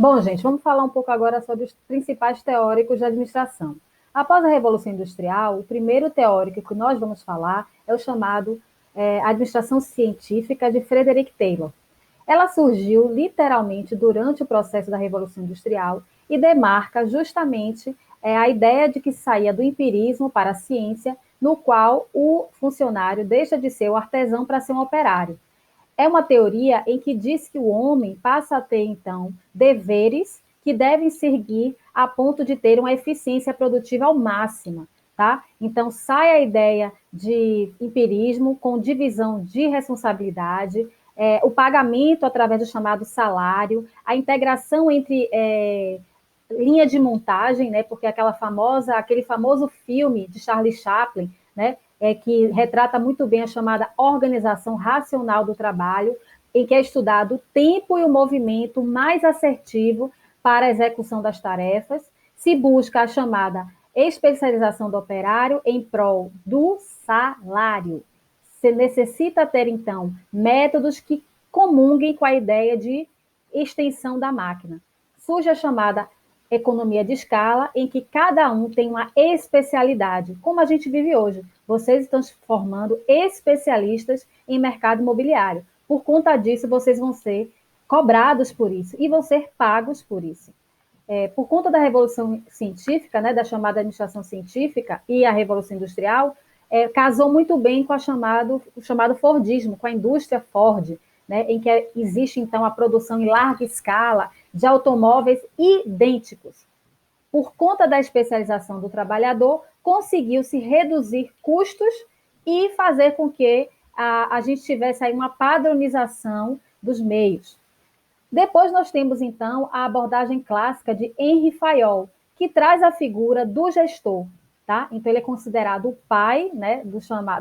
Bom, gente, vamos falar um pouco agora sobre os principais teóricos da administração. Após a Revolução Industrial, o primeiro teórico que nós vamos falar é o chamado Administração Científica de Frederick Taylor. Ela surgiu literalmente durante o processo da Revolução Industrial e demarca justamente a ideia de que saía do empirismo para a ciência, no qual o funcionário deixa de ser o artesão para ser um operário. É uma teoria em que diz que o homem passa a ter, então, deveres que devem seguir a ponto de ter uma eficiência produtiva ao máximo, tá? Então, sai a ideia de empirismo com divisão de responsabilidade, o pagamento através do chamado salário, a integração entre linha de montagem, né? Porque aquele famoso filme de Charlie Chaplin, né? Que retrata muito bem a chamada organização racional do trabalho, em que é estudado o tempo e o movimento mais assertivo para a execução das tarefas, se busca a chamada especialização do operário em prol do salário. Você necessita ter, então, métodos que comunguem com a ideia de extensão da máquina. Surge a chamada economia de escala, em que cada um tem uma especialidade, como a gente vive hoje. Vocês estão se formando especialistas em mercado imobiliário. Por conta disso, vocês vão ser cobrados por isso e vão ser pagos por isso. Por conta da revolução científica, né, da chamada administração científica e a revolução industrial, casou muito bem com o chamado Fordismo, com a indústria Ford, né, em que existe, então, a produção em larga escala de automóveis idênticos. Por conta da especialização do trabalhador, conseguiu-se reduzir custos e fazer com que a gente tivesse aí uma padronização dos meios. Depois nós temos, então, a abordagem clássica de Henri Fayol, que traz a figura do gestor. Tá? Então, ele é considerado o pai, né,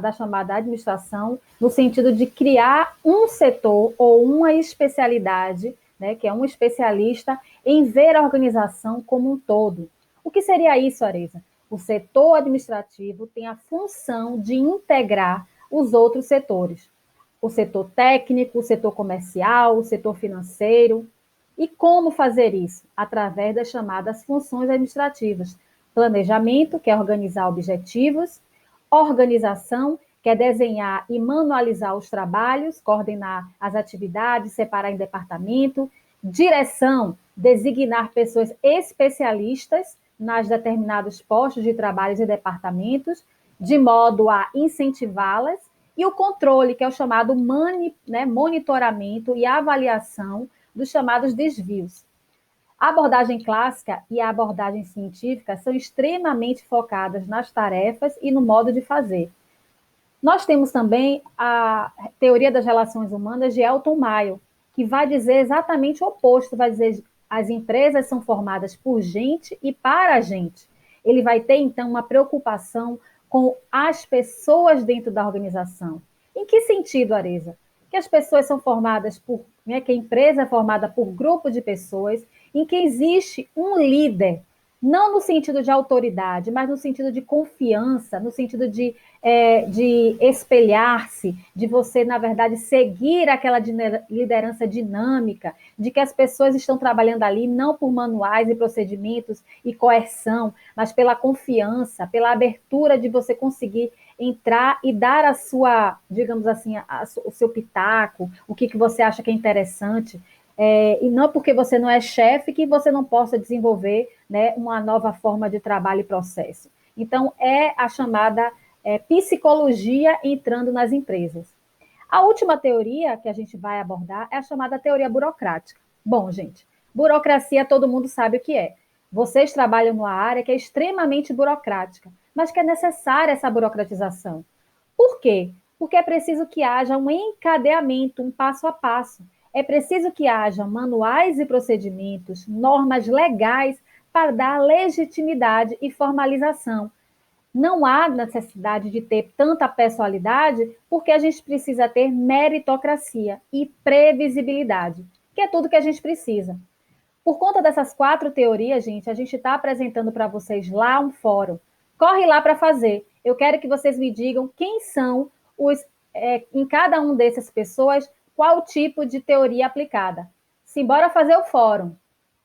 da chamada administração, no sentido de criar um setor ou uma especialidade, né, que é um especialista em ver a organização como um todo. O que seria isso, Areza? O setor administrativo tem a função de integrar os outros setores. O setor técnico, o setor comercial, o setor financeiro. E como fazer isso? Através das chamadas funções administrativas. Planejamento, que é organizar objetivos. Organização, que é desenhar e manualizar os trabalhos, coordenar as atividades, separar em departamento. Direção, designar pessoas especialistas nas determinados postos de trabalhos e departamentos, de modo a incentivá-las. E o controle, que é o chamado monitoramento e avaliação dos chamados desvios. A abordagem clássica e a abordagem científica são extremamente focadas nas tarefas e no modo de fazer. Nós temos também a teoria das relações humanas de Elton Mayo, que vai dizer exatamente o oposto, vai dizer as empresas são formadas por gente e para a gente. Ele vai ter, então, uma preocupação com as pessoas dentro da organização. Em que sentido, Areza? Que as pessoas são formadas que a empresa é formada por grupo de pessoas em que existe um líder, não no sentido de autoridade, mas no sentido de confiança, no sentido de espelhar-se, de você, na verdade, seguir aquela liderança dinâmica, de que as pessoas estão trabalhando ali não por manuais e procedimentos e coerção, mas pela confiança, pela abertura de você conseguir entrar e dar a sua, digamos assim, o seu pitaco, o que você acha que é interessante. E não porque você não é chefe que você não possa desenvolver, né, uma nova forma de trabalho e processo. Então, é a chamada psicologia entrando nas empresas. A última teoria que a gente vai abordar é a chamada teoria burocrática. Bom, gente, burocracia todo mundo sabe o que é. Vocês trabalham numa área que é extremamente burocrática, mas que é necessária essa burocratização. Por quê? Porque é preciso que haja um encadeamento, um passo a passo. É preciso que haja manuais e procedimentos, normas legais para dar legitimidade e formalização. Não há necessidade de ter tanta pessoalidade, porque a gente precisa ter meritocracia e previsibilidade, que é tudo que a gente precisa. Por conta dessas 4 teorias, gente, a gente está apresentando para vocês lá um fórum. Corre lá para fazer. Eu quero que vocês me digam quem são em cada um dessas pessoas, qual tipo de teoria aplicada. Simbora fazer o fórum.